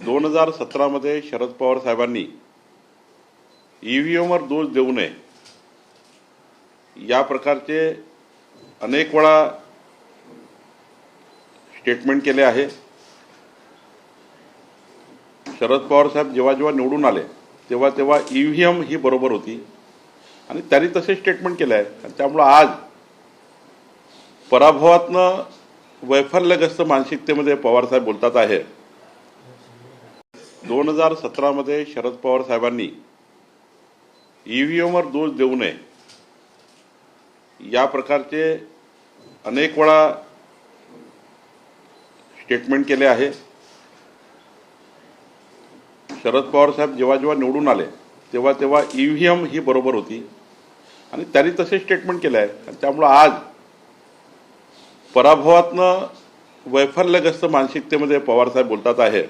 2017 मध्ये शरद पवार साहेबांनी ईव्हीएमवर दोष देऊ नये या प्रकारचे अनेक वेळा स्टेटमेंट केले आहे। शरद पवार साहेब जेव्हा जेव्हा निवडून आले तेव्हा तेव्हा ईव्हीएम ही बरोबर होती आणि त्यांनी तसे स्टेटमेंट केले आहे आणि त्यामुळे आज पराभवातनं वैफल्यग्रस्त मानसिकतेमध्ये पवार साहेब बोलतात आहे। 2017 मध्ये शरद पवार साहेबांनी ईव्हीएमवर दोष देऊ नये या प्रकारचे अनेक वेळा स्टेटमेंट केले आहे। शरद पवार साहेब जेव्हा जेव्हा निवडून आले तेव्हा तेव्हा ईव्हीएम ही बरोबर होती आणि त्यांनी तसे स्टेटमेंट केले आहे आणि त्यामुळे आज पराभवातनं वैफल्यग्रस्त मानसिकतेमध्ये पवार साहेब बोलतात आहे।